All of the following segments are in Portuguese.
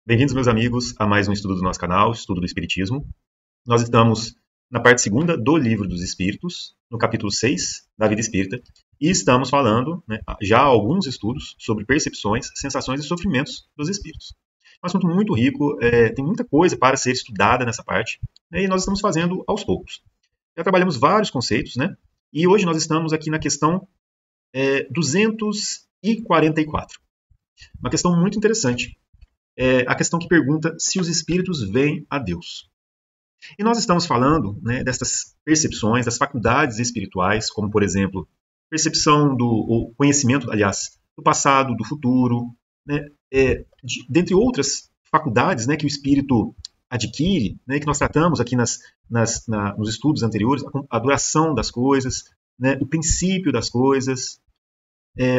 Bem-vindos, meus amigos, a mais um estudo do nosso canal, Estudo do Espiritismo. Nós estamos na parte segunda do Livro dos Espíritos, no capítulo 6 da Vida Espírita, e estamos falando, já há alguns estudos sobre percepções, sensações e sofrimentos dos espíritos. É um assunto muito rico, tem muita coisa para ser estudada nessa parte, e nós estamos fazendo aos poucos. Já trabalhamos vários conceitos, e hoje nós estamos aqui na questão 244. Uma questão muito interessante. A questão que pergunta se os espíritos veem a Deus. E nós estamos falando dessas percepções, das faculdades espirituais, como, por exemplo, percepção do conhecimento, aliás, do passado, do futuro, dentre outras faculdades que o espírito adquire, que nós tratamos aqui nos estudos anteriores, a duração das coisas, o princípio das coisas,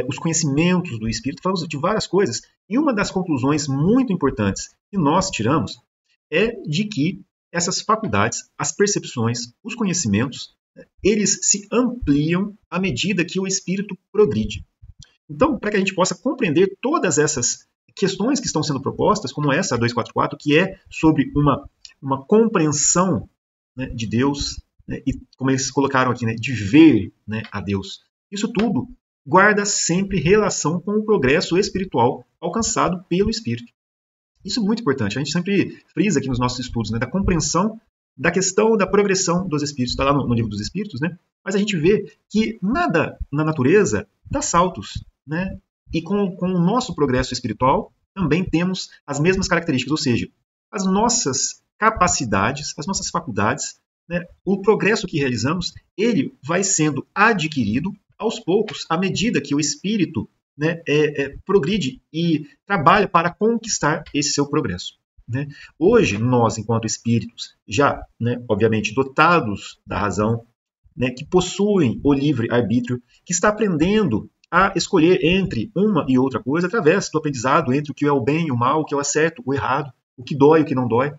os conhecimentos do espírito, falamos de várias coisas, e uma das conclusões muito importantes que nós tiramos é de que essas faculdades, as percepções, os conhecimentos, eles se ampliam à medida que o espírito progride. Então, para que a gente possa compreender todas essas questões que estão sendo propostas, como essa, a 244, que é sobre uma compreensão de Deus, e como eles colocaram aqui, de ver a Deus. Isso tudo guarda sempre relação com o progresso espiritual alcançado pelo espírito. Isso é muito importante. A gente sempre frisa aqui nos nossos estudos da compreensão da questão da progressão dos espíritos. Está lá no Livro dos Espíritos, mas a gente vê que nada na natureza dá saltos. E com o nosso progresso espiritual também temos as mesmas características, ou seja, as nossas capacidades, as nossas faculdades, o progresso que realizamos, ele vai sendo adquirido aos poucos, à medida que o espírito progride e trabalha para conquistar esse seu progresso. Hoje, nós, enquanto espíritos, já, obviamente, dotados da razão, que possuem o livre-arbítrio, que está aprendendo a escolher entre uma e outra coisa através do aprendizado entre o que é o bem e o mal, o que é o certo, o errado, o que dói e o que não dói,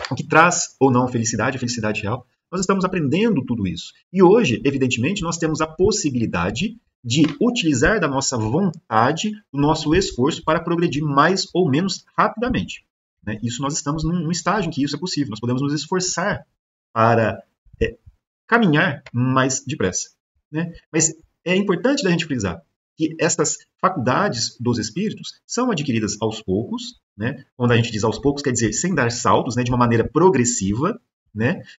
o que traz ou não a felicidade real. Nós estamos aprendendo tudo isso. E hoje, evidentemente, nós temos a possibilidade de utilizar da nossa vontade, do nosso esforço para progredir mais ou menos rapidamente. Isso nós estamos num estágio em que isso é possível. Nós podemos nos esforçar para caminhar mais depressa. Mas é importante da gente frisar que essas faculdades dos espíritos são adquiridas aos poucos. Quando a gente diz aos poucos, quer dizer sem dar saltos, de uma maneira progressiva.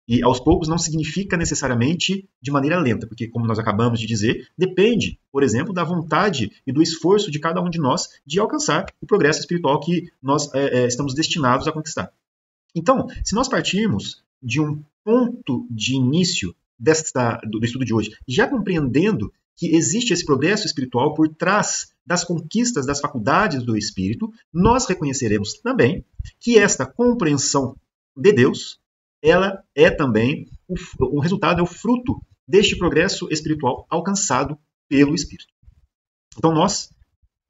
E aos poucos não significa necessariamente de maneira lenta, porque, como nós acabamos de dizer, depende, por exemplo, da vontade e do esforço de cada um de nós de alcançar o progresso espiritual que nós estamos destinados a conquistar. Então, se nós partirmos de um ponto de início do estudo de hoje, já compreendendo que existe esse progresso espiritual por trás das conquistas das faculdades do espírito, nós reconheceremos também que esta compreensão de Deus, ela é também o resultado, é o fruto deste progresso espiritual alcançado pelo Espírito. Então nós,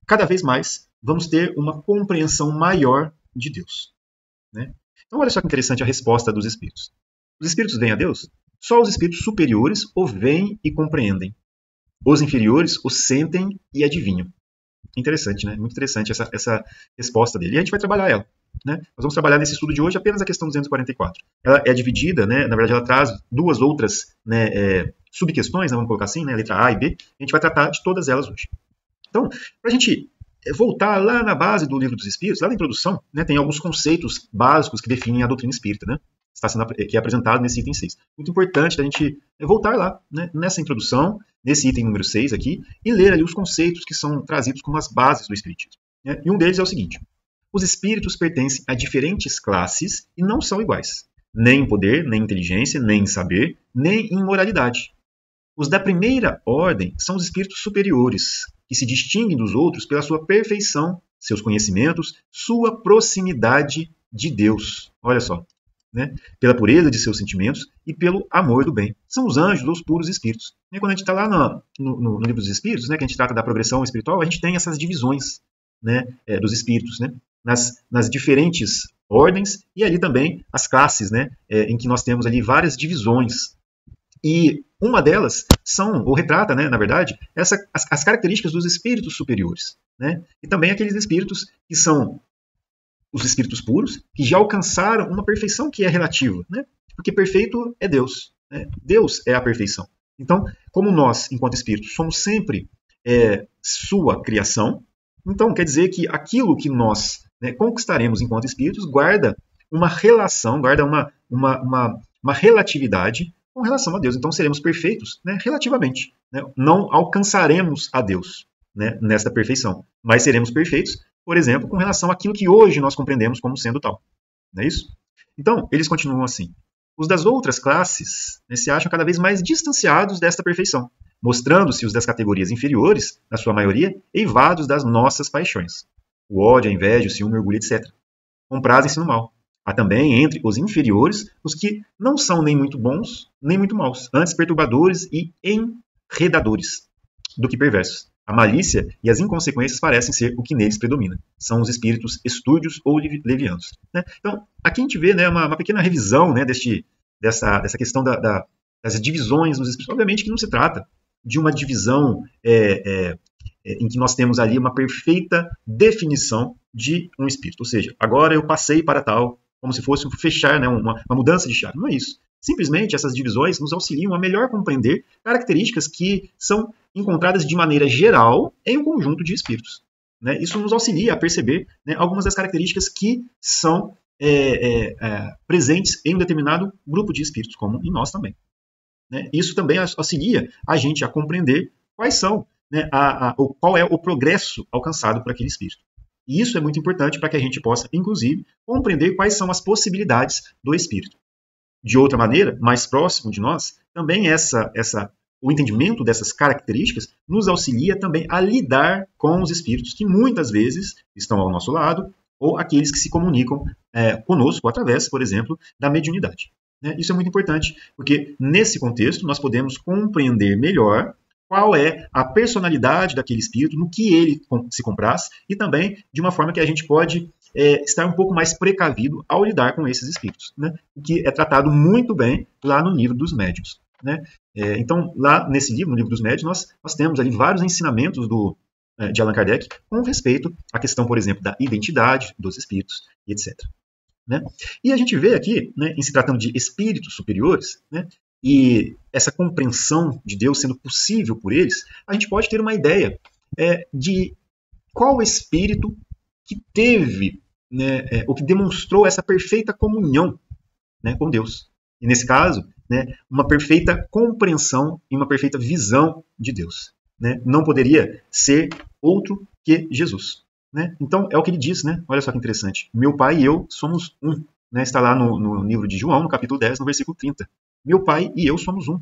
cada vez mais, vamos ter uma compreensão maior de Deus. Então olha só que interessante a resposta dos Espíritos. Os Espíritos veem a Deus? Só os Espíritos superiores o veem e compreendem. Os inferiores o sentem e adivinham. Interessante, Muito interessante essa resposta dele. E a gente vai trabalhar ela. Nós vamos trabalhar nesse estudo de hoje apenas a questão 244. Ela é dividida, na verdade ela traz duas outras subquestões, vamos colocar assim, letra A e B. A gente vai tratar de todas elas hoje. Então, para a gente voltar lá na base do Livro dos Espíritos, lá na introdução, tem alguns conceitos básicos que definem a doutrina espírita, que é apresentado nesse item 6. Muito importante da gente voltar lá, nessa introdução, nesse item número 6 aqui, e ler ali os conceitos que são trazidos como as bases do Espiritismo. E um deles é o seguinte: os espíritos pertencem a diferentes classes e não são iguais, nem em poder, nem em inteligência, nem em saber, nem em moralidade. Os da primeira ordem são os espíritos superiores, que se distinguem dos outros pela sua perfeição, seus conhecimentos, sua proximidade de Deus. Olha só. Pela pureza de seus sentimentos e pelo amor do bem. São os anjos, os puros espíritos. E quando a gente está lá no Livro dos Espíritos, que a gente trata da progressão espiritual, a gente tem essas divisões dos espíritos, nas diferentes ordens, e ali também as classes, em que nós temos ali várias divisões. E uma delas retrata, na verdade, as características dos espíritos superiores. E também aqueles espíritos que são os espíritos puros, que já alcançaram uma perfeição que é relativa, né? Porque perfeito é Deus, né? Deus é a perfeição. Então, como nós, enquanto espíritos, somos sempre sua criação, então quer dizer que aquilo que nós, né, conquistaremos enquanto espíritos guarda uma relação, guarda uma relatividade com relação a Deus. Então seremos perfeitos, né, relativamente. Né? Não alcançaremos a Deus, né, nesta perfeição, mas seremos perfeitos, por exemplo, com relação àquilo que hoje nós compreendemos como sendo tal. Não é isso? Então, eles continuam assim. Os das outras classes, né, se acham cada vez mais distanciados desta perfeição, mostrando-se os das categorias inferiores, na sua maioria, eivados das nossas paixões. O ódio, a inveja, o ciúme, o orgulho, etc. Comprazem-se no mal. Há também, entre os inferiores, os que não são nem muito bons, nem muito maus, antes perturbadores e enredadores do que perversos. A malícia e as inconsequências parecem ser o que neles predomina. São os espíritos estúrdios ou levianos. Né? Então, aqui a gente vê, né, uma pequena revisão, né, dessa questão das divisões nos espíritos. Obviamente que não se trata de uma divisão em que nós temos ali uma perfeita definição de um espírito. Ou seja, agora eu passei para tal, como se fosse um fechar, né, uma mudança de chave. Não é isso. Simplesmente essas divisões nos auxiliam a melhor compreender características que são encontradas de maneira geral em um conjunto de espíritos. Né? Isso nos auxilia a perceber, né, algumas das características que são presentes em um determinado grupo de espíritos, como em nós também. Né? Isso também auxilia a gente a compreender quais são, né, qual é o progresso alcançado por aquele espírito. E isso é muito importante para que a gente possa, inclusive, compreender quais são as possibilidades do espírito. De outra maneira, mais próximo de nós, também o entendimento dessas características nos auxilia também a lidar com os espíritos que muitas vezes estão ao nosso lado ou aqueles que se comunicam conosco através, por exemplo, da mediunidade. Né? Isso é muito importante, porque nesse contexto nós podemos compreender melhor qual é a personalidade daquele espírito, no que ele se compraz, e também de uma forma que a gente pode estar um pouco mais precavido ao lidar com esses espíritos, né? O que é tratado muito bem lá no livro dos médiuns. Né? Então, lá nesse livro, no livro dos médiuns, nós temos ali vários ensinamentos de Allan Kardec com respeito à questão, por exemplo, da identidade dos espíritos, etc. Né? E a gente vê aqui, né, em se tratando de espíritos superiores, né, e essa compreensão de Deus sendo possível por eles, a gente pode ter uma ideia de qual espírito que teve, né, ou que demonstrou essa perfeita comunhão, né, com Deus. E nesse caso, né, uma perfeita compreensão e uma perfeita visão de Deus. Né? Não poderia ser outro que Jesus. Né? Então, é o que ele diz, né? Olha só que interessante. Meu pai e eu somos um. Né? Está lá no livro de João, no capítulo 10, no versículo 30. Meu pai e eu somos um.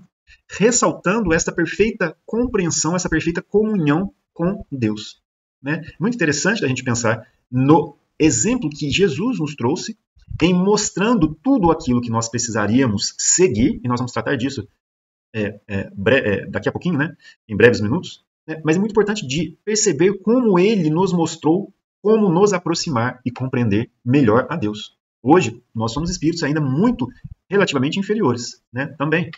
Ressaltando essa perfeita compreensão, essa perfeita comunhão com Deus. Né? Muito interessante a gente pensar no exemplo que Jesus nos trouxe em mostrando tudo aquilo que nós precisaríamos seguir, e nós vamos tratar disso daqui a pouquinho, né? Em breves minutos. Né? Mas é muito importante de perceber como ele nos mostrou como nos aproximar e compreender melhor a Deus. Hoje, nós somos espíritos ainda muito relativamente inferiores, né? Também.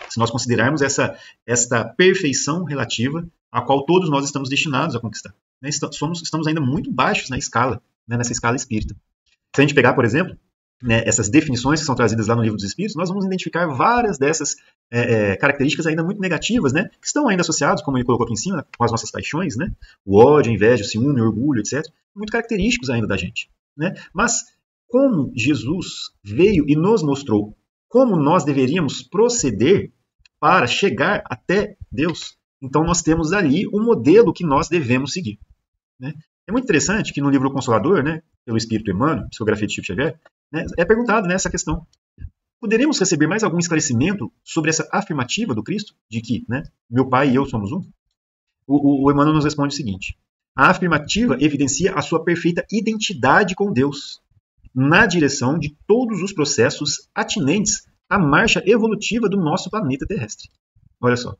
Se nós considerarmos esta perfeição relativa a qual todos nós estamos destinados a conquistar. Né? Estamos ainda muito baixos na escala, né? Nessa escala espírita. Se a gente pegar, por exemplo, né, essas definições que são trazidas lá no Livro dos Espíritos, nós vamos identificar várias dessas características ainda muito negativas, né, que estão ainda associadas, como ele colocou aqui em cima, com as nossas paixões, né, o ódio, a inveja, o ciúme, o orgulho, etc., muito característicos ainda da gente. Né? Mas como Jesus veio e nos mostrou como nós deveríamos proceder para chegar até Deus, então nós temos ali um modelo que nós devemos seguir. Né? É muito interessante que no livro Consolador, né, pelo Espírito Emmanuel, psicografia de Chico Xavier, né, é perguntado, né, essa questão. Poderíamos receber mais algum esclarecimento sobre essa afirmativa do Cristo, de que, né, meu pai e eu somos um? O Emmanuel nos responde o seguinte: a afirmativa evidencia a sua perfeita identidade com Deus, na direção de todos os processos atinentes à marcha evolutiva do nosso planeta terrestre. Olha só.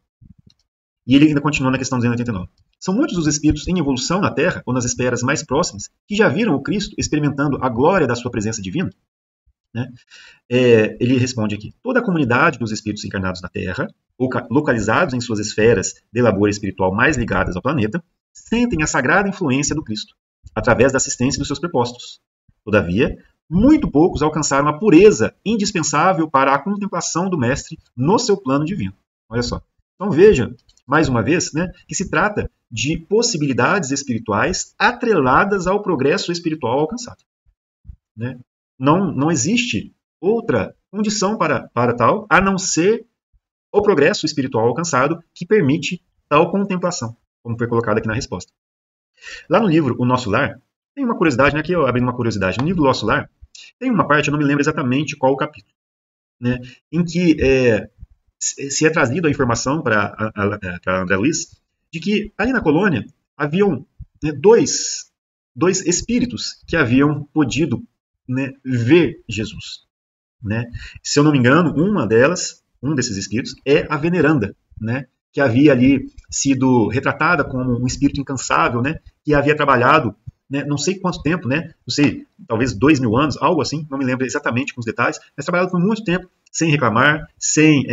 E ele ainda continua na questão 289. São muitos os espíritos em evolução na Terra ou nas esferas mais próximas que já viram o Cristo experimentando a glória da sua presença divina? Né? Ele responde aqui: toda a comunidade dos espíritos encarnados na Terra, ou localizados em suas esferas de labor espiritual mais ligadas ao planeta, sentem a sagrada influência do Cristo, através da assistência dos seus prepostos. Todavia, muito poucos alcançaram a pureza indispensável para a contemplação do Mestre no seu plano divino. Olha só. Então veja, mais uma vez, né, que se trata de possibilidades espirituais atreladas ao progresso espiritual alcançado. Né? Não existe outra condição para tal, a não ser o progresso espiritual alcançado que permite tal contemplação, como foi colocado aqui na resposta. Lá no livro O Nosso Lar, tem uma curiosidade, né, aqui eu abri uma curiosidade. No livro O Nosso Lar, tem uma parte, eu não me lembro exatamente qual o capítulo, né, em que se é trazido a informação para André Luiz de que ali na colônia haviam, né, dois espíritos que haviam podido, né, ver Jesus. Né? Se eu não me engano, um desses espíritos é a veneranda, né? Que havia ali sido retratada como um espírito incansável, né? Que havia trabalhado, né, não sei quanto tempo, né? Não sei, talvez 2000 anos, algo assim, não me lembro exatamente com os detalhes, mas trabalhado por muito tempo, sem reclamar, sem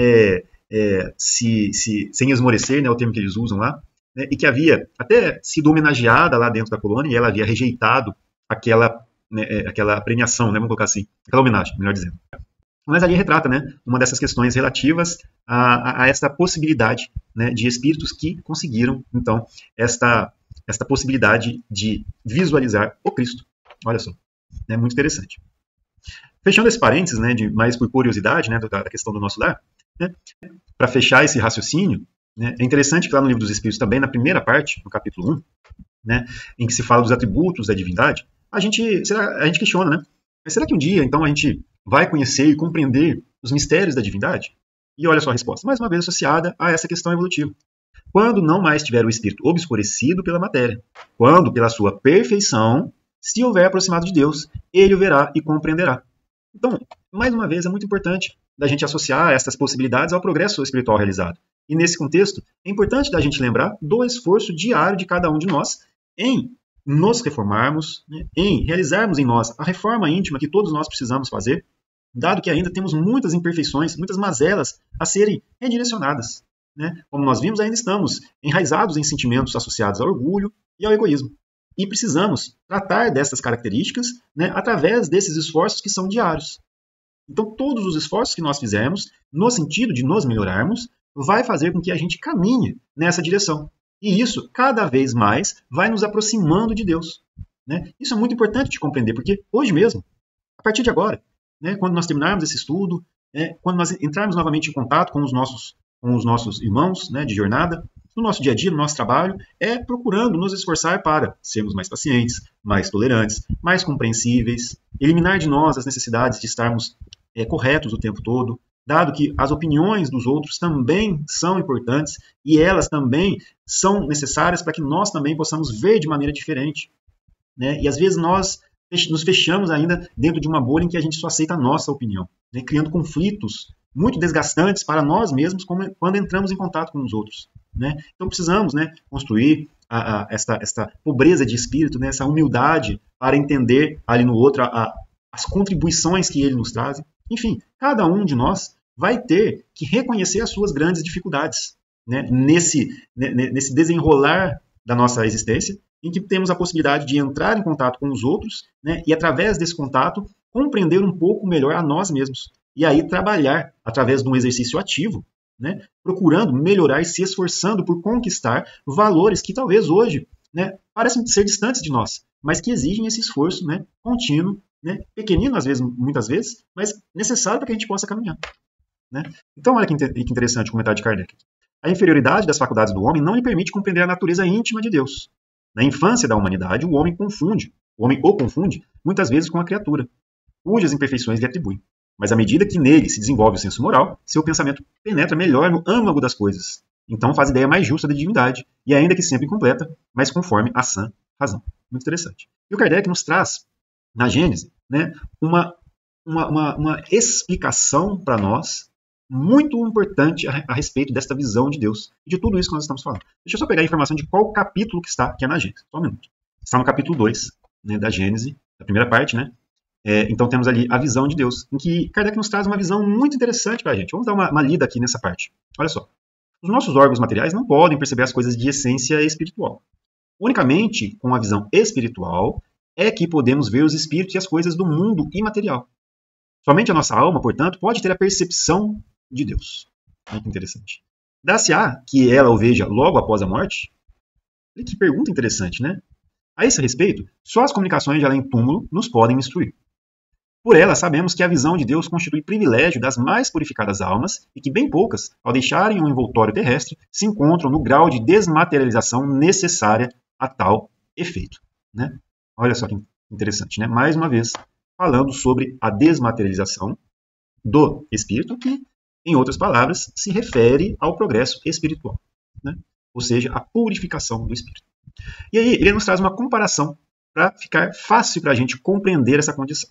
esmorecer, né, o termo que eles usam lá, né, e que havia até sido homenageada lá dentro da colônia, e ela havia rejeitado aquela premiação, né, vamos colocar assim, aquela homenagem, melhor dizendo. Mas ali retrata, né, uma dessas questões relativas a essa possibilidade, né, de espíritos que conseguiram, então, esta possibilidade de visualizar o Cristo. Olha só, é muito interessante. Fechando esse parênteses, né, mais por curiosidade, né, da questão do nosso lar, né, para fechar esse raciocínio, né, é interessante que lá no Livro dos Espíritos também, na primeira parte, no capítulo 1, né, em que se fala dos atributos da divindade, a gente questiona, né? Mas será que um dia, então, a gente vai conhecer e compreender os mistérios da divindade? E olha só a resposta, mais uma vez associada a essa questão evolutiva. Quando não mais tiver o espírito obscurecido pela matéria, quando, pela sua perfeição, se houver aproximado de Deus, ele o verá e compreenderá. Então, mais uma vez, é muito importante da gente associar essas possibilidades ao progresso espiritual realizado. E nesse contexto, é importante da gente lembrar do esforço diário de cada um de nós em nos reformarmos, né, em realizarmos em nós a reforma íntima que todos nós precisamos fazer, dado que ainda temos muitas imperfeições, muitas mazelas a serem redirecionadas. Né? Como nós vimos, ainda estamos enraizados em sentimentos associados ao orgulho e ao egoísmo. E precisamos tratar dessas características, né, através desses esforços que são diários. Então, todos os esforços que nós fizermos, no sentido de nos melhorarmos, vai fazer com que a gente caminhe nessa direção. E isso, cada vez mais, vai nos aproximando de Deus. Né? Isso é muito importante de compreender, porque hoje mesmo, a partir de agora, né, quando nós terminarmos esse estudo, quando nós entrarmos novamente em contato com os nossos irmãos, né, de jornada, no nosso dia a dia, no nosso trabalho, procurando nos esforçar para sermos mais pacientes, mais tolerantes, mais compreensíveis, eliminar de nós as necessidades de estarmos corretos o tempo todo, dado que as opiniões dos outros também são importantes e elas também são necessárias para que nós também possamos ver de maneira diferente. Né? E às vezes nós nos fechamos ainda dentro de uma bolha em que a gente só aceita a nossa opinião, né? Criando conflitos muito desgastantes para nós mesmos quando entramos em contato com os outros. Né? Então precisamos, né, construir esta pobreza de espírito, né, essa humildade para entender ali no outro as contribuições que ele nos traz. Enfim, cada um de nós vai ter que reconhecer as suas grandes dificuldades, né, nesse desenrolar da nossa existência, em que temos a possibilidade de entrar em contato com os outros, né, e através desse contato compreender um pouco melhor a nós mesmos. E aí trabalhar através de um exercício ativo, né, procurando melhorar e se esforçando por conquistar valores que talvez hoje, né, parecem ser distantes de nós, mas que exigem esse esforço, né, contínuo, né, pequenino às vezes, muitas vezes, mas necessário para que a gente possa caminhar. Né? Então olha que interessante o comentário de Kardec. A inferioridade das faculdades do homem não lhe permite compreender a natureza íntima de Deus. Na infância da humanidade, o homem o confunde muitas vezes com a criatura, cujas imperfeições lhe atribuem. Mas à medida que nele se desenvolve o senso moral, seu pensamento penetra melhor no âmago das coisas. Então faz ideia mais justa da divindade, e ainda que sempre incompleta, mas conforme a sã razão. Muito interessante. E o Kardec nos traz, na Gênese, né, uma explicação para nós muito importante a respeito desta visão de Deus e de tudo isso que nós estamos falando. Deixa eu só pegar a informação de qual capítulo que está, que é na Gênese. Só um minuto. Está no capítulo 2, né, da Gênese, da primeira parte, né? Então temos ali a visão de Deus, em que Kardec nos traz uma visão muito interessante para a gente. Vamos dar uma lida aqui nessa parte. Olha só. Os nossos órgãos materiais não podem perceber as coisas de essência espiritual. Unicamente com a visão espiritual é que podemos ver os espíritos e as coisas do mundo imaterial. Somente a nossa alma, portanto, pode ter a percepção de Deus. Muito interessante. Dá-se-á que ela o veja logo após a morte? Que pergunta interessante, né? A esse respeito, só as comunicações de além-túmulo nos podem instruir. Por elas, sabemos que a visão de Deus constitui privilégio das mais purificadas almas e que bem poucas, ao deixarem o envoltório terrestre, se encontram no grau de desmaterialização necessária a tal efeito. Né? Olha só que interessante, né? Mais uma vez, falando sobre a desmaterialização do espírito, que, em outras palavras, se refere ao progresso espiritual, né? Ou seja, a purificação do espírito. E aí ele nos traz uma comparação para ficar fácil para a gente compreender essa condição.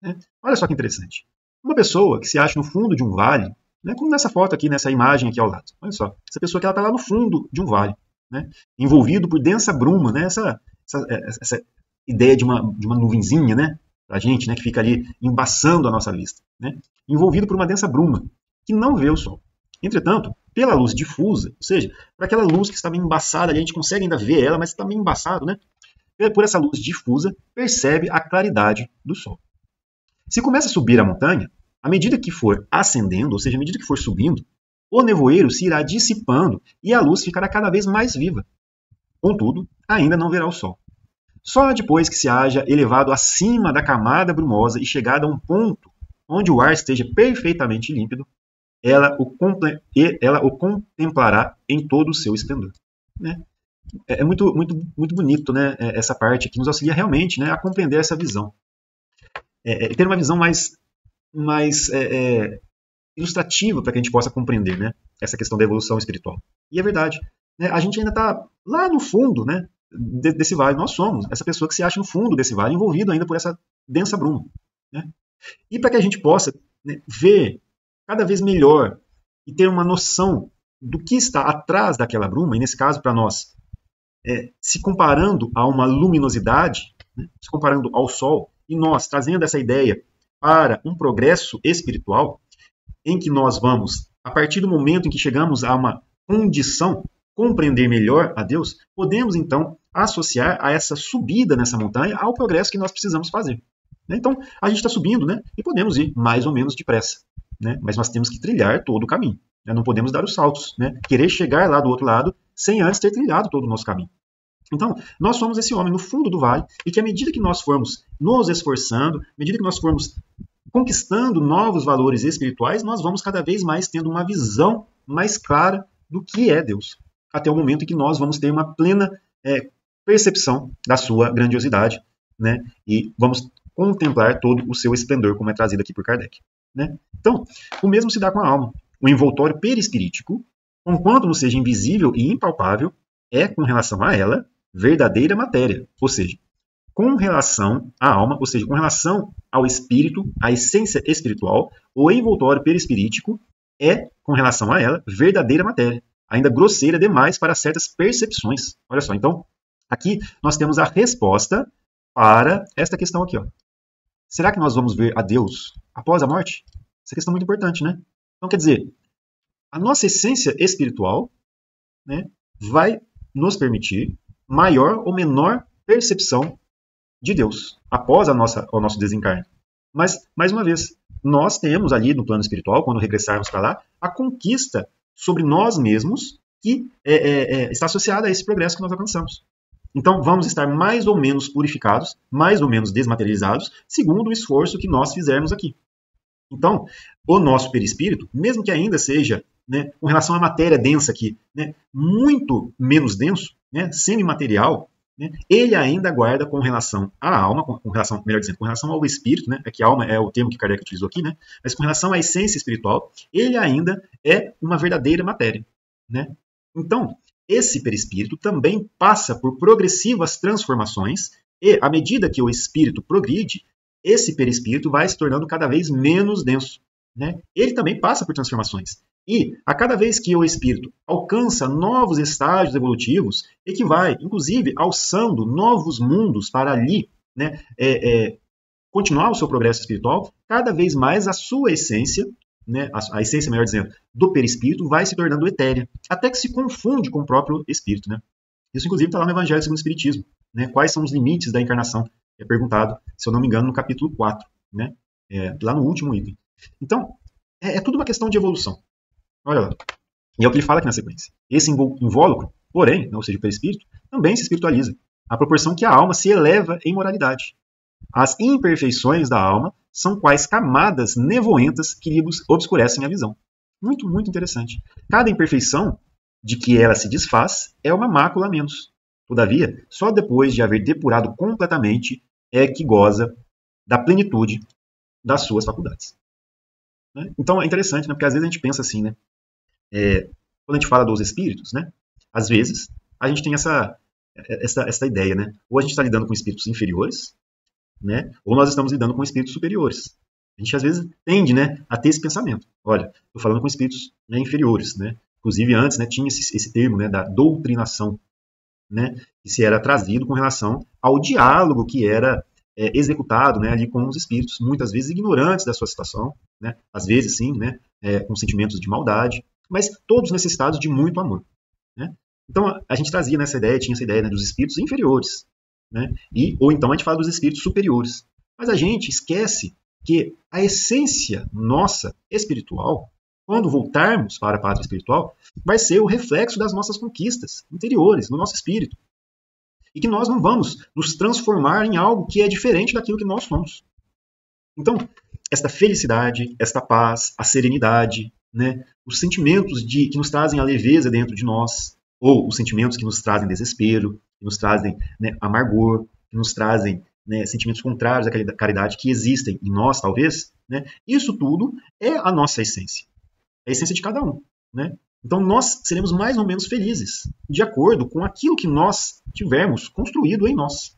Né? Olha só que interessante. Uma pessoa que se acha no fundo de um vale, né, como nessa foto aqui, nessa imagem aqui ao lado. Olha só, essa pessoa que ela está lá no fundo de um vale, né, envolvido por densa bruma, né, essa ideia de uma nuvenzinha, né, para a gente, né, que fica ali embaçando a nossa vista, né, envolvido por uma densa bruma que não vê o sol. Entretanto, pela luz difusa, ou seja, por aquela luz que está meio embaçada, ali, a gente consegue ainda ver ela, mas está meio embaçado, né? Por essa luz difusa, percebe a claridade do sol. Se começa a subir a montanha, à medida que for ascendendo, ou seja, à medida que for subindo, o nevoeiro se irá dissipando e a luz ficará cada vez mais viva. Contudo, ainda não verá o sol. Só depois que se haja elevado acima da camada brumosa e chegado a um ponto onde o ar esteja perfeitamente límpido, ela o contemplará em todo o seu esplendor. Né? É muito, muito, muito bonito, né, essa parte que nos auxilia realmente, né, a compreender essa visão. Ter uma visão mais ilustrativa para que a gente possa compreender, né, essa questão da evolução espiritual. E é verdade. Né, a gente ainda está lá no fundo, né, desse vale. Nós somos essa pessoa que se acha no fundo desse vale, envolvido ainda por essa densa bruma. Né? E para que a gente possa, né, ver cada vez melhor e ter uma noção do que está atrás daquela bruma, e nesse caso para nós, se comparando a uma luminosidade, né, se comparando ao sol, e nós trazendo essa ideia para um progresso espiritual, em que nós vamos, a partir do momento em que chegamos a uma condição, compreender melhor a Deus, podemos então associar a essa subida nessa montanha ao progresso que nós precisamos fazer. Então, a gente está subindo, né, e podemos ir mais ou menos depressa. Né? Mas nós temos que trilhar todo o caminho. Né? Não podemos dar os saltos, né? Querer chegar lá do outro lado sem antes ter trilhado todo o nosso caminho. Então, nós somos esse homem no fundo do vale e que à medida que nós formos nos esforçando, à medida que nós formos conquistando novos valores espirituais, nós vamos cada vez mais tendo uma visão mais clara do que é Deus. Até o momento em que nós vamos ter uma plena percepção da sua grandiosidade, né? E vamos contemplar todo o seu esplendor, como é trazido aqui por Kardec. Né? Então, o mesmo se dá com a alma. O envoltório perispirítico, conquanto não seja invisível e impalpável, é, com relação a ela, verdadeira matéria. Ou seja, com relação à alma, ou seja, com relação ao espírito, à essência espiritual, o envoltório perispirítico é, com relação a ela, verdadeira matéria. Ainda grosseira demais para certas percepções. Olha só, então, aqui nós temos a resposta para esta questão aqui. Ó. Será que nós vamos ver a Deus após a morte? Essa questão é muito importante, né? Então, quer dizer, a nossa essência espiritual, né, vai nos permitir maior ou menor percepção de Deus após o nosso desencarne. Mas, mais uma vez, nós temos ali no plano espiritual, quando regressarmos para lá, a conquista sobre nós mesmos que está associada a esse progresso que nós alcançamos. Então, vamos estar mais ou menos purificados, mais ou menos desmaterializados, segundo o esforço que nós fizermos aqui. Então, o nosso perispírito, mesmo que ainda seja, né, com relação à matéria densa aqui, né, muito menos denso, né, semimaterial, né, ele ainda guarda com relação à alma, com relação, melhor dizendo, com relação ao espírito, né, que alma é o termo que Kardec utilizou aqui, né, mas com relação à essência espiritual, ele ainda é uma verdadeira matéria. Né? Então, esse perispírito também passa por progressivas transformações e, à medida que o espírito progride, esse perispírito vai se tornando cada vez menos denso. Né? Ele também passa por transformações. E, a cada vez que o espírito alcança novos estágios evolutivos, e que vai, inclusive, alçando novos mundos para ali, né, continuar o seu progresso espiritual, cada vez mais a sua essência, né, a essência, melhor dizendo, do perispírito vai se tornando etérea, até que se confunde com o próprio espírito. Né? Isso, inclusive, está lá no Evangelho segundo o Espiritismo. Né? Quais são os limites da encarnação? É perguntado, se eu não me engano, no capítulo 4, né? Lá no último item. Então, é tudo uma questão de evolução. Olha lá. E é o que ele fala aqui na sequência. Esse invólucro, porém, ou seja, o perispírito, também se espiritualiza, à proporção que a alma se eleva em moralidade. As imperfeições da alma são quais camadas nevoentas que lhe obscurecem a visão. Muito, muito interessante. Cada imperfeição de que ela se desfaz é uma mácula a menos. Todavia, só depois de haver depurado completamente é que goza da plenitude das suas faculdades. Né? Então é interessante, né? Porque às vezes a gente pensa assim, né? Quando a gente fala dos espíritos, né? Às vezes a gente tem essa ideia, né? Ou a gente está lidando com espíritos inferiores, né? Ou nós estamos lidando com espíritos superiores. A gente às vezes tende, né, a ter esse pensamento. Olha, estou falando com espíritos, né, inferiores, né? Inclusive antes, né, tinha esse termo, né, da doutrinação, né, que se era trazido com relação ao diálogo que era executado, né, ali com os espíritos, muitas vezes ignorantes da sua situação, né? Às vezes sim, né, com sentimentos de maldade, mas todos necessitados de muito amor, né? Então a gente trazia nessa ideia, tinha essa ideia, né, dos espíritos inferiores, né? Ou então a gente fala dos espíritos superiores. Mas a gente esquece que a essência nossa espiritual, quando voltarmos para a pátria espiritual, vai ser o reflexo das nossas conquistas interiores, no nosso espírito. E que nós não vamos nos transformar em algo que é diferente daquilo que nós somos. Então, esta felicidade, esta paz, a serenidade, né, os sentimentos que nos trazem a leveza dentro de nós, ou os sentimentos que nos trazem desespero, que nos trazem, né, amargor, que nos trazem, né, sentimentos contrários à caridade que existem em nós, talvez, né, isso tudo é a nossa essência. É a essência de cada um. Né? Então nós seremos mais ou menos felizes, de acordo com aquilo que nós tivermos construído em nós.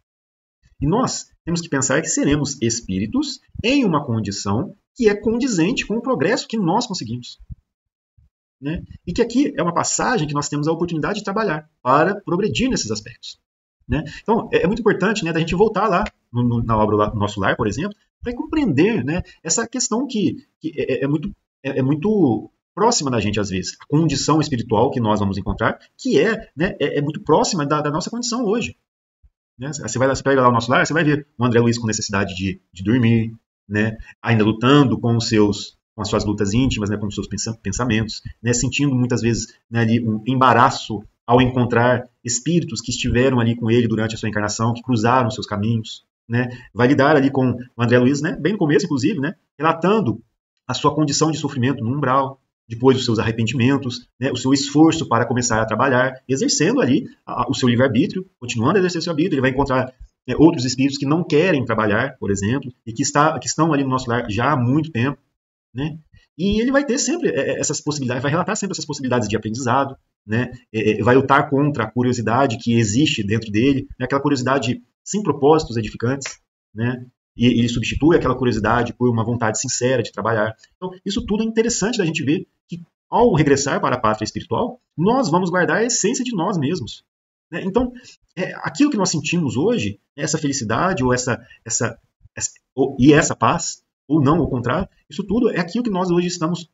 E nós temos que pensar que seremos espíritos em uma condição que é condizente com o progresso que nós conseguimos. Né? E que aqui é uma passagem que nós temos a oportunidade de trabalhar para progredir nesses aspectos. Né? Então, é muito importante, né, da gente voltar lá na obra Nosso Lar, por exemplo, para compreender, né, essa questão que é muito próxima da gente, às vezes. A condição espiritual que nós vamos encontrar, que é muito próxima da nossa condição hoje. Né? Você pega lá o Nosso Lar, você vai ver o André Luiz com necessidade de dormir, né, ainda lutando com as suas lutas íntimas, né, com os seus pensamentos, né, sentindo muitas vezes, né, ali um embaraço ao encontrar espíritos que estiveram ali com ele durante a sua encarnação, que cruzaram os seus caminhos. Né, vai lidar ali com o André Luiz, né, bem no começo, inclusive, né, relatando a sua condição de sofrimento no umbral, depois os seus arrependimentos, né, o seu esforço para começar a trabalhar, exercendo ali o seu livre-arbítrio, continuando a exercer o seu arbítrio. Ele vai encontrar outros espíritos que não querem trabalhar, por exemplo, e que estão ali no Nosso Lar já há muito tempo. Né? E ele vai ter sempre essas possibilidades, vai relatar sempre essas possibilidades de aprendizado, né? Vai lutar contra a curiosidade que existe dentro dele, né? Aquela curiosidade sem propósitos edificantes, né? E ele substitui aquela curiosidade por uma vontade sincera de trabalhar. Então, isso tudo é interessante da gente ver que, ao regressar para a pátria espiritual, nós vamos guardar a essência de nós mesmos. Né? Então, aquilo que nós sentimos hoje, essa felicidade ou essa paz, ou não, ao contrário, isso tudo é aquilo que nós hoje estamos,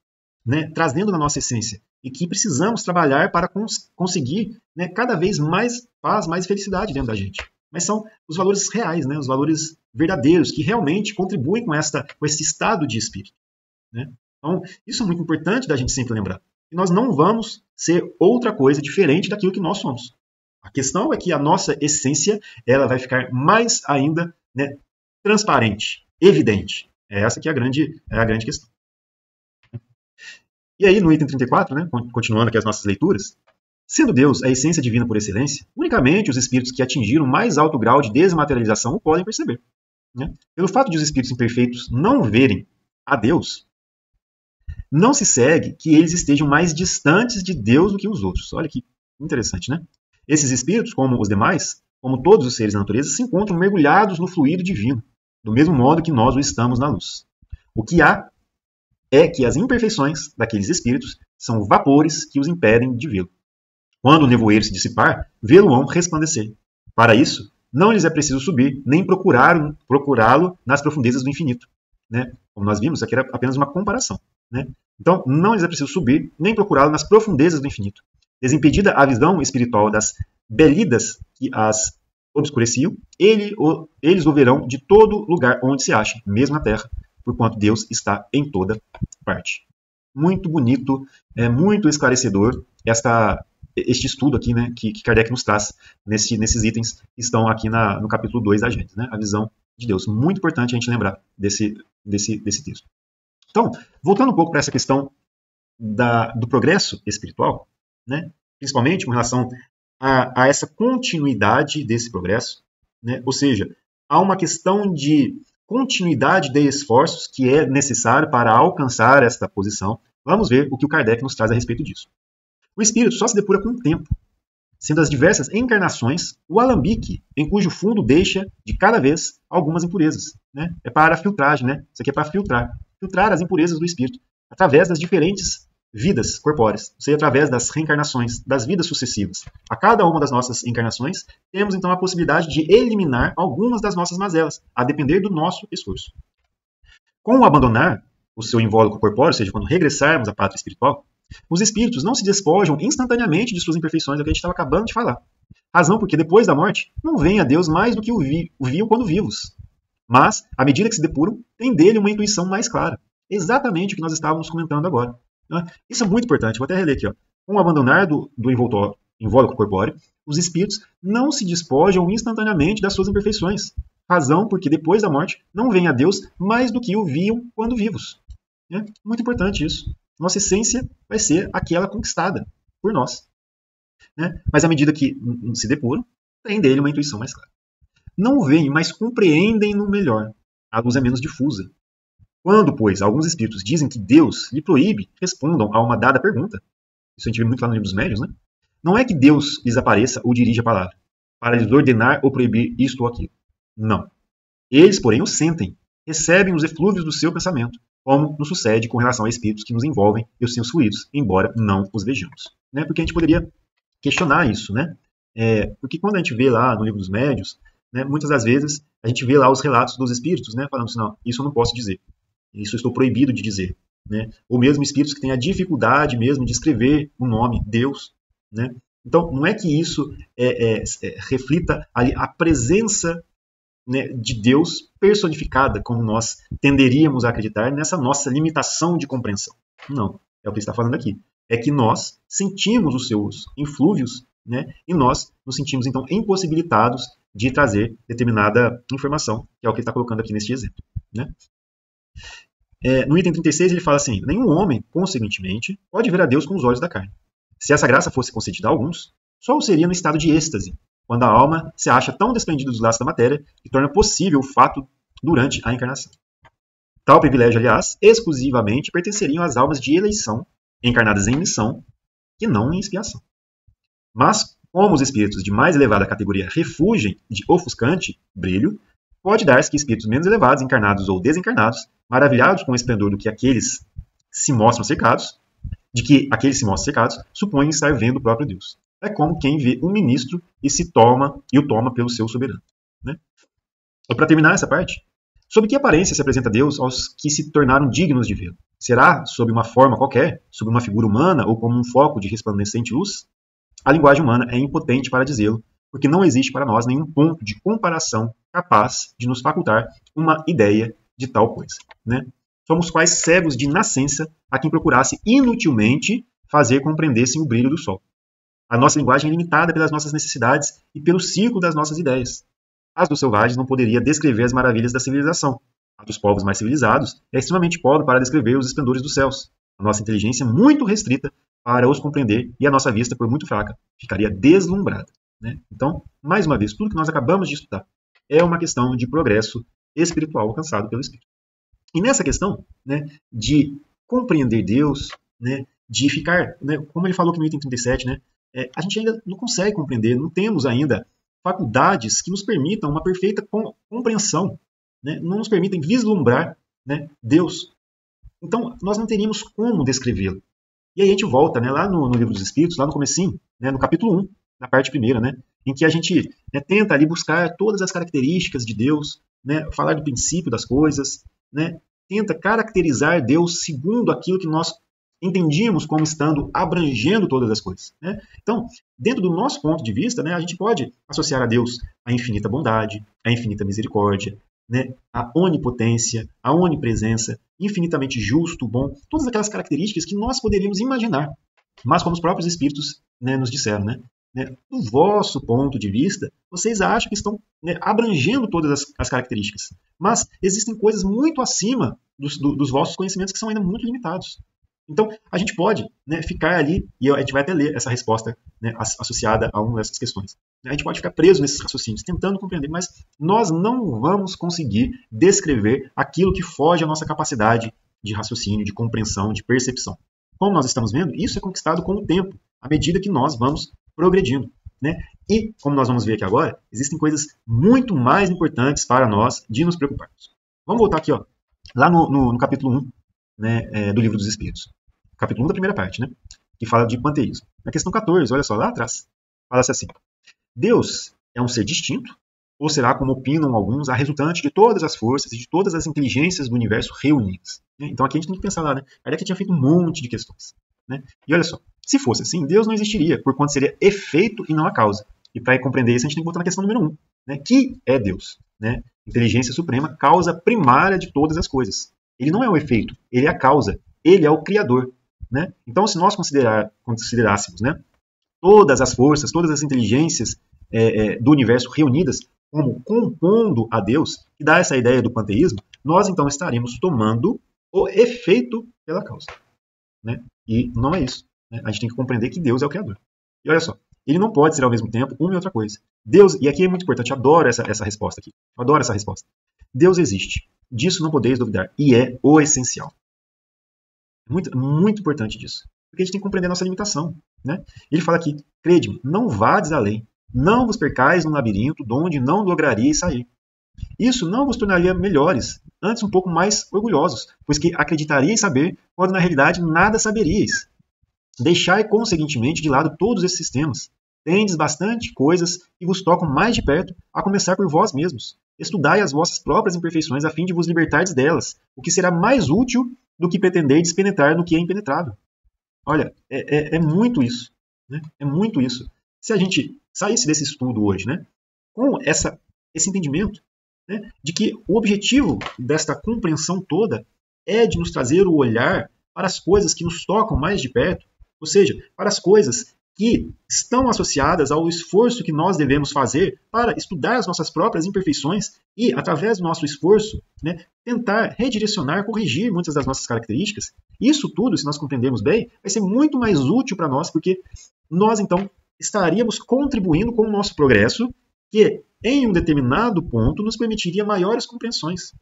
né, trazendo na nossa essência e que precisamos trabalhar para conseguir, né, cada vez mais paz, mais felicidade dentro da gente. Mas são os valores reais, né, os valores verdadeiros que realmente contribuem com esse estado de espírito. Né? Então, isso é muito importante da gente sempre lembrar. Que nós não vamos ser outra coisa diferente daquilo que nós somos. A questão é que a nossa essência ela vai ficar mais ainda, né, transparente, evidente. Essa que é a grande questão. E aí, no item 34, né, continuando aqui as nossas leituras, sendo Deus a essência divina por excelência, unicamente os espíritos que atingiram mais alto grau de desmaterialização o podem perceber. Né? Pelo fato de os espíritos imperfeitos não verem a Deus, não se segue que eles estejam mais distantes de Deus do que os outros. Olha que interessante, né? Esses espíritos, como os demais, como todos os seres da natureza, se encontram mergulhados no fluido divino, do mesmo modo que nós o estamos na luz. O que há é que as imperfeições daqueles espíritos são vapores que os impedem de vê-lo. Quando o nevoeiro se dissipar, vê-lo-ão resplandecer. Para isso, não lhes é preciso subir, nem procurá-lo nas profundezas do infinito. Né? Como nós vimos, aqui era apenas uma comparação. Né? Então, não lhes é preciso subir, nem procurá-lo nas profundezas do infinito. Desimpedida a visão espiritual das belidas que as obscureciam, eles o verão de todo lugar onde se achem, mesmo na terra, porquanto Deus está em toda parte. Muito bonito, muito esclarecedor este estudo aqui, né, que Kardec nos traz nesses itens que estão aqui no capítulo 2 da Gênesis, né, a visão de Deus. Muito importante a gente lembrar desse texto. Então, voltando um pouco para essa questão do progresso espiritual, né, principalmente com relação a essa continuidade desse progresso, né, ou seja, há uma questão de continuidade de esforços que é necessário para alcançar esta posição. Vamos ver o que o Kardec nos traz a respeito disso. O espírito só se depura com o tempo, sendo as diversas encarnações o alambique em cujo fundo deixa de cada vez algumas impurezas. Né? É para a filtragem, né? Isso aqui é para filtrar as impurezas do espírito através das diferentes vidas corpóreas, ou seja, através das reencarnações, das vidas sucessivas. A cada uma das nossas encarnações, temos então a possibilidade de eliminar algumas das nossas mazelas, a depender do nosso esforço. Com o abandonar o seu invólucro corpóreo, ou seja, quando regressarmos à pátria espiritual, os espíritos não se despojam instantaneamente de suas imperfeições, é o que a gente estava acabando de falar. Razão porque depois da morte, não vem a Deus mais do que o viam quando vivos. Mas, à medida que se depuram, tem dele uma intuição mais clara. Exatamente o que nós estávamos comentando agora. Isso é muito importante, vou até reler aqui. Com o abandonar do invólucro corpóreo, os espíritos não se despojam instantaneamente das suas imperfeições. Razão porque depois da morte, não vem a Deus mais do que o viam quando vivos. Muito importante isso. Nossa essência vai ser aquela conquistada por nós. Mas à medida que se depuram, tem dele uma intuição mais clara. Não veem, mas compreendem-no melhor. A luz é menos difusa. Quando, pois, alguns espíritos dizem que Deus lhe proíbe, respondam a uma dada pergunta. Isso a gente vê muito lá no Livro dos Médiuns, né? Não é que Deus lhes apareça ou dirija a palavra, para lhes ordenar ou proibir isto ou aquilo. Não. Eles, porém, o sentem, recebem os eflúvios do seu pensamento, como nos sucede com relação a espíritos que nos envolvem e os seus fluidos, embora não os vejamos. Porque a gente poderia questionar isso, né? Porque quando a gente vê lá no Livro dos Médiuns, muitas das vezes a gente vê lá os relatos dos espíritos, falando assim, não, isso eu não posso dizer, isso eu estou proibido de dizer. Ou mesmo espíritos que têm a dificuldade mesmo de escrever o nome Deus. Então, não é que isso reflita a presença de Deus personificada, como nós tenderíamos a acreditar nessa nossa limitação de compreensão. Não, é o que ele está falando aqui. É que nós sentimos os seus inflúvios, e nós nos sentimos, então, impossibilitados de trazer determinada informação, que é o que ele está colocando aqui neste exemplo. No item 36 ele fala assim, nenhum homem, consequentemente, pode ver a Deus com os olhos da carne. Se essa graça fosse concedida a alguns, só o seria no estado de êxtase, quando a alma se acha tão desprendida dos laços da matéria que torna possível o fato durante a encarnação. Tal privilégio, aliás, exclusivamente pertenceriam às almas de eleição, encarnadas em missão, e não em expiação. Mas, como os espíritos de mais elevada categoria refugem de ofuscante brilho, pode dar-se que espíritos menos elevados, encarnados ou desencarnados, maravilhados com o esplendor do que aqueles se mostram cercados, supõem estar vendo o próprio Deus. É como quem vê um ministro e o toma pelo seu soberano. Para terminar essa parte, sob que aparência se apresenta Deus aos que se tornaram dignos de vê-lo? Será sob uma forma qualquer, sob uma figura humana ou como um foco de resplandecente luz? A linguagem humana é impotente para dizê-lo, porque não existe para nós nenhum ponto de comparação capaz de nos facultar uma ideia de tal coisa. Somos quais cegos de nascença a quem procurasse inutilmente fazer compreendessem o brilho do sol. A nossa linguagem é limitada pelas nossas necessidades e pelo círculo das nossas ideias. As dos selvagens não poderia descrever as maravilhas da civilização. A dos povos mais civilizados é extremamente pobre para descrever os esplendores dos céus. A nossa inteligência é muito restrita para os compreender e a nossa vista, por muito fraca, ficaria deslumbrada. Então, mais uma vez, tudo que nós acabamos de estudar é uma questão de progresso espiritual alcançado pelo Espírito. E nessa questão de compreender Deus, de ficar, como ele falou aqui no item 37, a gente ainda não consegue compreender, não temos ainda faculdades que nos permitam uma perfeita compreensão, não nos permitem vislumbrar Deus. Então, nós não teríamos como descrevê-lo. E aí a gente volta lá no Livro dos Espíritos, lá no comecinho, no capítulo 1, na parte primeira, em que a gente tenta ali buscar todas as características de Deus, falar do princípio das coisas, tenta caracterizar Deus segundo aquilo que nós entendíamos como estando abrangendo todas as coisas. Né? Então, dentro do nosso ponto de vista, né, a gente pode associar a Deus a infinita bondade, a infinita misericórdia, né, a onipotência, a onipresença, infinitamente justo, bom, todas aquelas características que nós poderíamos imaginar, mas como os próprios Espíritos, né, nos disseram, né, do vosso ponto de vista, vocês acham que estão, né, abrangendo todas as características, mas existem coisas muito acima dos vossos conhecimentos que são ainda muito limitados. Então, a gente pode, né, ficar ali, e a gente vai até ler essa resposta, né, associada a uma dessas questões. A gente pode ficar preso nesses raciocínios, tentando compreender, mas nós não vamos conseguir descrever aquilo que foge à nossa capacidade de raciocínio, de compreensão, de percepção. Como nós estamos vendo, isso é conquistado com o tempo, à medida que nós vamos progredindo. Né? E, como nós vamos ver aqui agora, existem coisas muito mais importantes para nós de nos preocuparmos. Vamos voltar aqui, ó, lá no capítulo 1, né, do Livro dos Espíritos. Capítulo 1 da primeira parte, né, que fala de panteísmo. Na questão 14, olha só, lá atrás, fala-se assim: Deus é um ser distinto, ou será, como opinam alguns, a resultante de todas as forças e de todas as inteligências do universo reunidas. Então aqui a gente tem que pensar lá, né? Kardec tinha feito um monte de questões. Né? E olha só, se fosse assim, Deus não existiria, porquanto seria efeito e não a causa. E para compreender isso, a gente tem que voltar na questão número 1, né? Que é Deus, né? Inteligência suprema, causa primária de todas as coisas. Ele não é o efeito, ele é a causa, ele é o criador. Né? Então, se nós considerássemos, né, todas as forças, todas as inteligências do universo reunidas como compondo a Deus, que dá essa ideia do panteísmo, nós então estaríamos tomando o efeito pela causa. Né? E não é isso. Né? A gente tem que compreender que Deus é o Criador. E olha só, ele não pode ser ao mesmo tempo uma e outra coisa. Deus, e aqui é muito importante, eu adoro essa resposta aqui. Eu adoro essa resposta. Deus existe. Disso não podeis duvidar. E é o essencial. Muito, muito importante disso. Porque a gente tem que compreender a nossa limitação. Né? Ele fala aqui: crede-me, não vades além. Não vos percais num labirinto de onde não lograríeis sair. Isso não vos tornaria melhores, antes um pouco mais orgulhosos, pois que acreditaríeis saber, quando na realidade nada saberíeis. Deixai, conseguintemente, de lado todos esses sistemas. Tendes bastante coisas que vos tocam mais de perto, a começar por vós mesmos. Estudai as vossas próprias imperfeições a fim de vos libertardes delas, o que será mais útil do que pretenderdes penetrar no que é impenetrável. Olha, é muito isso. Né? É muito isso. Se a gente saísse desse estudo hoje, né, com esse entendimento, né, de que o objetivo desta compreensão toda é de nos trazer o olhar para as coisas que nos tocam mais de perto, ou seja, para as coisas que estão associadas ao esforço que nós devemos fazer para estudar as nossas próprias imperfeições e, através do nosso esforço, né, tentar redirecionar, corrigir muitas das nossas características. Isso tudo, se nós compreendermos bem, vai ser muito mais útil para nós, porque nós, então, estaríamos contribuindo com o nosso progresso, que, em um determinado ponto, nos permitiria maiores compreensões.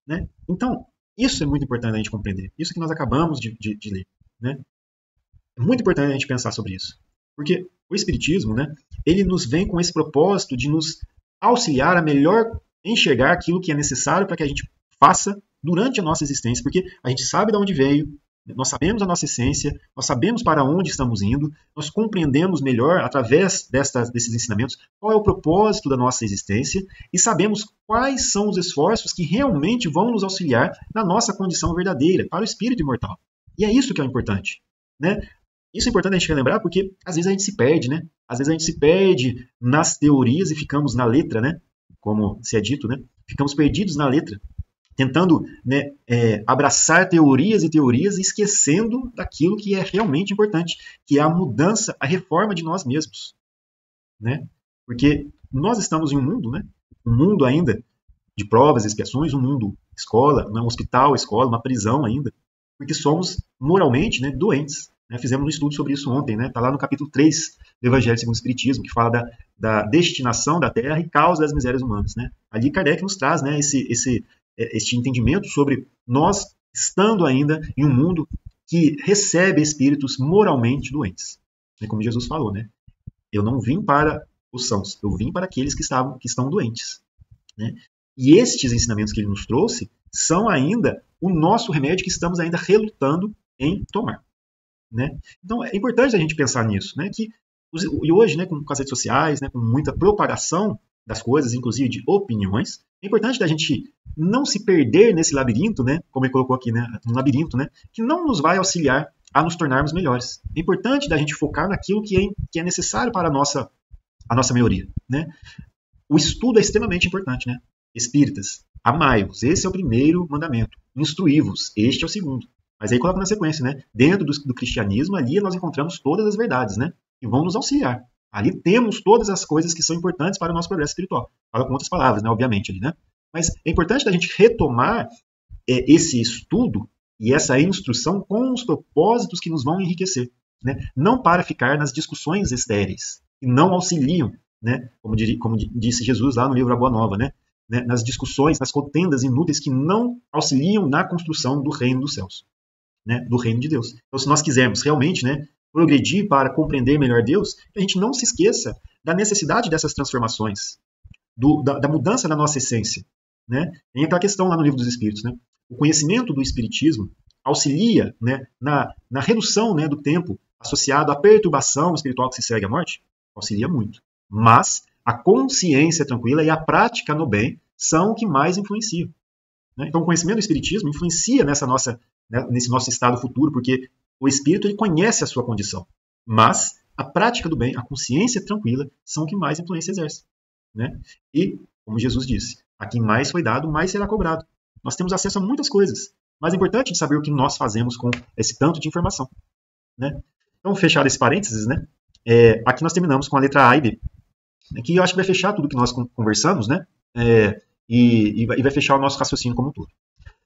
Né? Então, isso é muito importante a gente compreender. Isso que nós acabamos de ler. Né? É muito importante a gente pensar sobre isso. Porque o Espiritismo, né, ele nos vem com esse propósito de nos auxiliar a melhor enxergar aquilo que é necessário para que a gente faça durante a nossa existência. Porque a gente sabe de onde veio, nós sabemos a nossa essência, nós sabemos para onde estamos indo, nós compreendemos melhor, através desses ensinamentos, qual é o propósito da nossa existência e sabemos quais são os esforços que realmente vão nos auxiliar na nossa condição verdadeira, para o espírito imortal. E é isso que é importante. Né? Isso é importante a gente relembrar porque às vezes a gente se perde, né? Às vezes a gente se perde nas teorias e ficamos na letra, né? Como se é dito, né? Ficamos perdidos na letra, tentando, né, abraçar teorias e teorias e esquecendo daquilo que é realmente importante, que é a mudança, a reforma de nós mesmos. Né? Porque nós estamos em um mundo, né? Um mundo ainda de provas e expiações, um mundo escola, um hospital, escola, uma prisão ainda, porque somos moralmente, né, doentes. Né? Fizemos um estudo sobre isso ontem, né? Está lá no capítulo 3 do Evangelho segundo o Espiritismo, que fala da destinação da Terra e causa das misérias humanas. Né? Ali Kardec nos traz, né, este entendimento sobre nós estando ainda em um mundo que recebe espíritos moralmente doentes. Como Jesus falou, né? Eu não vim para os sãos, eu vim para aqueles que estão doentes. Né? E estes ensinamentos que ele nos trouxe são ainda o nosso remédio que estamos ainda relutando em tomar. Né? Então é importante a gente pensar nisso, né? E hoje, né, com as redes sociais, né, com muita propagação das coisas, inclusive de opiniões, É importante da gente não se perder nesse labirinto, né? Como ele colocou aqui, né? Um labirinto, né? Que não nos vai auxiliar a nos tornarmos melhores. É importante da gente focar naquilo que é necessário para a nossa melhoria, né? O estudo é extremamente importante, né? Espíritas, amai-vos, esse é o primeiro mandamento. Instruí-vos, este é o segundo. Mas aí coloca na sequência, né? Dentro do cristianismo, ali nós encontramos todas as verdades, né? Que vão nos auxiliar. Ali temos todas as coisas que são importantes para o nosso progresso espiritual. Fala com outras palavras, né? Obviamente, ali, né? Mas é importante a gente retomar esse estudo e essa instrução com os propósitos que nos vão enriquecer, né? Não para ficar nas discussões estéreis, que não auxiliam, né? Como disse Jesus lá no livro A Boa Nova, né? Nas discussões, nas contendas inúteis que não auxiliam na construção do reino dos céus, né? Do reino de Deus. Então, se nós quisermos realmente, né, progredir para compreender melhor Deus, que a gente não se esqueça da necessidade dessas transformações, da mudança da nossa essência, né? Tem aquela questão lá no Livro dos Espíritos, né? O conhecimento do Espiritismo auxilia, né, na redução, né, do tempo associado à perturbação espiritual que se segue à morte, auxilia muito. Mas a consciência tranquila e a prática no bem são o que mais influenciam, né? Então o conhecimento do Espiritismo influencia nesse nosso estado futuro, porque o espírito ele conhece a sua condição, mas a prática do bem, a consciência tranquila, são o que mais influência exerce, né? E, como Jesus disse, a quem mais foi dado, mais será cobrado. Nós temos acesso a muitas coisas, mas é importante saber o que nós fazemos com esse tanto de informação, né? Então, fechado esse parênteses, né? Aqui nós terminamos com a letra A e B, que eu acho que vai fechar tudo que nós conversamos, né? E vai fechar o nosso raciocínio como um todo.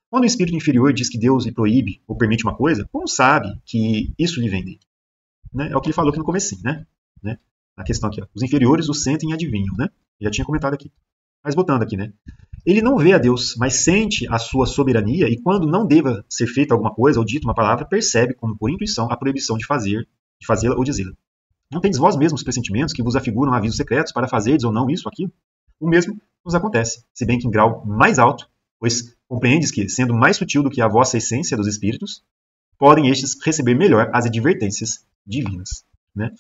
Quando o espírito inferior diz que Deus lhe proíbe ou permite uma coisa, como sabe que isso lhe vem dele? Né? É o que ele falou aqui no comecinho, né? A questão aqui, ó. Os inferiores o sentem e adivinham, né? Eu já tinha comentado aqui. Mas voltando aqui, né? Ele não vê a Deus, mas sente a sua soberania e quando não deva ser feita alguma coisa ou dita uma palavra, percebe, como por intuição, a proibição de fazê-la ou dizê-la. Não tendes vós mesmos pressentimentos que vos afiguram avisos secretos para fazerdes ou não isso ou aquilo? O mesmo nos acontece, se bem que em grau mais alto, pois compreendes que, sendo mais sutil do que a vossa essência dos espíritos, podem estes receber melhor as advertências divinas, né?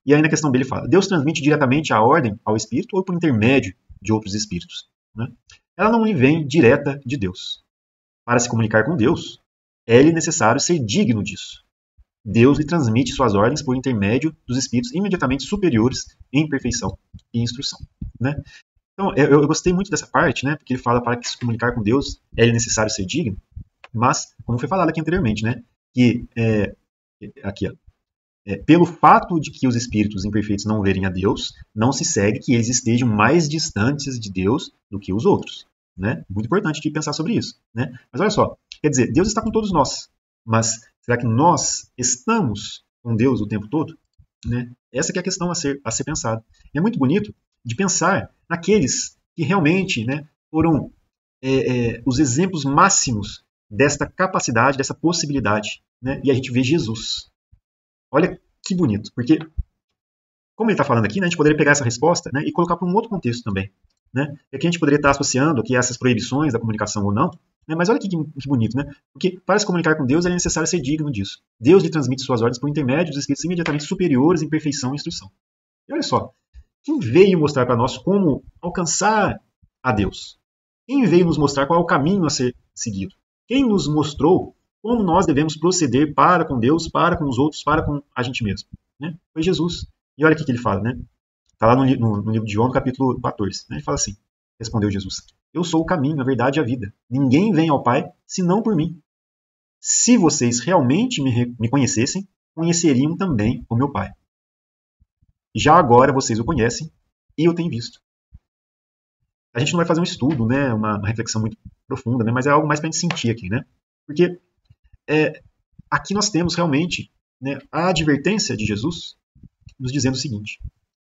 E aí na questão B ele fala, Deus transmite diretamente a ordem ao espírito ou por intermédio de outros espíritos, né? Ela não lhe vem direta de Deus. Para se comunicar com Deus, é-lhe necessário ser digno disso. Deus lhe transmite suas ordens por intermédio dos espíritos imediatamente superiores em perfeição e instrução, né? Então, eu gostei muito dessa parte, né? Porque ele fala para que se comunicar com Deus é necessário ser digno, mas, como foi falado aqui anteriormente, né? Que, aqui, ó, pelo fato de que os espíritos imperfeitos não verem a Deus, não se segue que eles estejam mais distantes de Deus do que os outros, né? Muito importante de pensar sobre isso, né? Mas olha só, quer dizer, Deus está com todos nós, mas será que nós estamos com Deus o tempo todo? Né? Essa que é a questão a ser pensada. E é muito bonito de pensar naqueles que realmente, né, foram os exemplos máximos desta capacidade, dessa possibilidade, né? E a gente vê Jesus. Olha que bonito, porque, como ele está falando aqui, né, a gente poderia pegar essa resposta, né, e colocar para um outro contexto também, né? E aqui a gente poderia estar associando aqui essas proibições da comunicação ou não, né? Mas olha que bonito, né? Porque para se comunicar com Deus é necessário ser digno disso. Deus lhe transmite suas ordens por intermédio dos espíritos imediatamente superiores em perfeição e instrução. E olha só, quem veio mostrar para nós como alcançar a Deus? Quem veio nos mostrar qual é o caminho a ser seguido? Quem nos mostrou como nós devemos proceder para com Deus, para com os outros, para com a gente mesmo? Né? Foi Jesus. E olha o que ele fala, né? Está lá no livro de João, no capítulo 14. Né? Ele fala assim, respondeu Jesus, eu sou o caminho, a verdade e a vida. Ninguém vem ao Pai, senão por mim. Se vocês realmente me conhecessem, conheceriam também o meu Pai. Já agora vocês o conhecem e eu tenho visto. A gente não vai fazer um estudo, né, uma reflexão muito profunda, né, mas é algo mais para a gente sentir aqui, né? Porque aqui nós temos realmente, né, a advertência de Jesus nos dizendo o seguinte: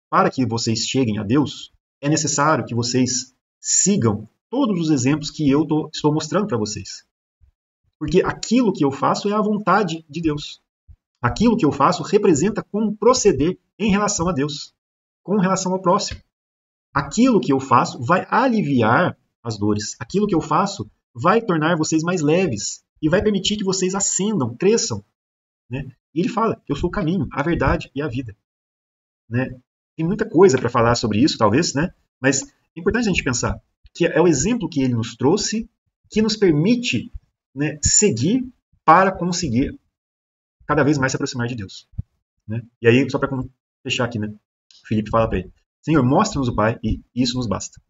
para que vocês cheguem a Deus, é necessário que vocês sigam todos os exemplos que eu estou mostrando para vocês. Porque aquilo que eu faço é a vontade de Deus. Aquilo que eu faço representa como proceder em relação a Deus, com relação ao próximo. Aquilo que eu faço vai aliviar as dores. Aquilo que eu faço vai tornar vocês mais leves e vai permitir que vocês ascendam, cresçam. Né? E ele fala, eu sou o caminho, a verdade e a vida. Né? Tem muita coisa para falar sobre isso, talvez, né? Mas é importante a gente pensar. que é o exemplo que ele nos trouxe, que nos permite, né, seguir para conseguir cada vez mais se aproximar de Deus. Né? E aí, só para fechar aqui, né, Filipe fala para ele: Senhor, mostra-nos o Pai e isso nos basta.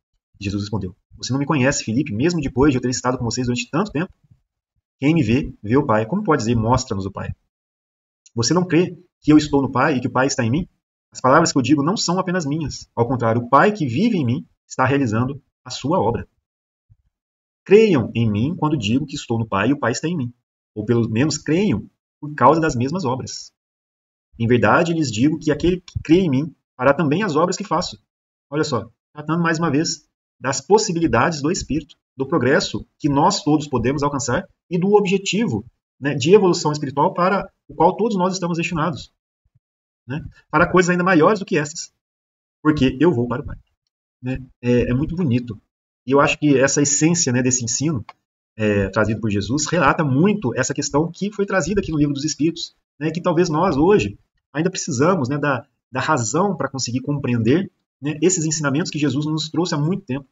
Jesus respondeu: Você não me conhece, Filipe, mesmo depois de eu ter estado com vocês durante tanto tempo? Quem me vê, vê o Pai. Como pode dizer, mostra-nos o Pai? Você não crê que eu estou no Pai e que o Pai está em mim? As palavras que eu digo não são apenas minhas. Ao contrário, o Pai que vive em mim está realizando a sua obra. Creiam em mim quando digo que estou no Pai e o Pai está em mim. Ou pelo menos creiam por causa das mesmas obras. Em verdade, lhes digo que aquele que crê em mim fará também as obras que faço. Olha só, tratando mais uma vez das possibilidades do Espírito, do progresso que nós todos podemos alcançar e do objetivo, né, de evolução espiritual para o qual todos nós estamos destinados. Né, para coisas ainda maiores do que essas. Porque eu vou para o Pai. Né, é muito bonito. E eu acho que essa essência, né, desse ensino trazido por Jesus relata muito essa questão que foi trazida aqui no Livro dos Espíritos, né, que talvez nós hoje ainda precisamos, né, da razão para conseguir compreender, né, esses ensinamentos que Jesus nos trouxe há muito tempo.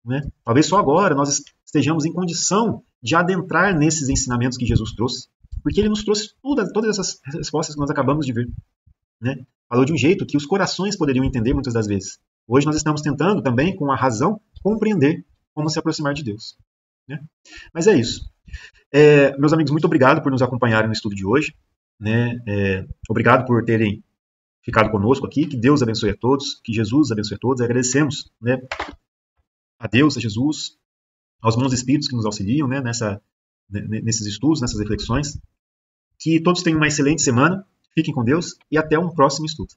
Né? Talvez só agora nós estejamos em condição de adentrar nesses ensinamentos que Jesus trouxe, porque ele nos trouxe todas essas respostas que nós acabamos de ver. Né? Falou de um jeito que os corações poderiam entender muitas das vezes. Hoje nós estamos tentando também, com a razão, compreender como se aproximar de Deus. Né? Mas é isso. Meus amigos, muito obrigado por nos acompanharem no estudo de hoje. Né? Obrigado por terem ficado conosco aqui. Que Deus abençoe a todos, que Jesus abençoe a todos. Agradecemos, né, a Deus, a Jesus, aos bons espíritos que nos auxiliam, né, nesses estudos, nessas reflexões. Que todos tenham uma excelente semana. Fiquem com Deus e até um próximo estudo.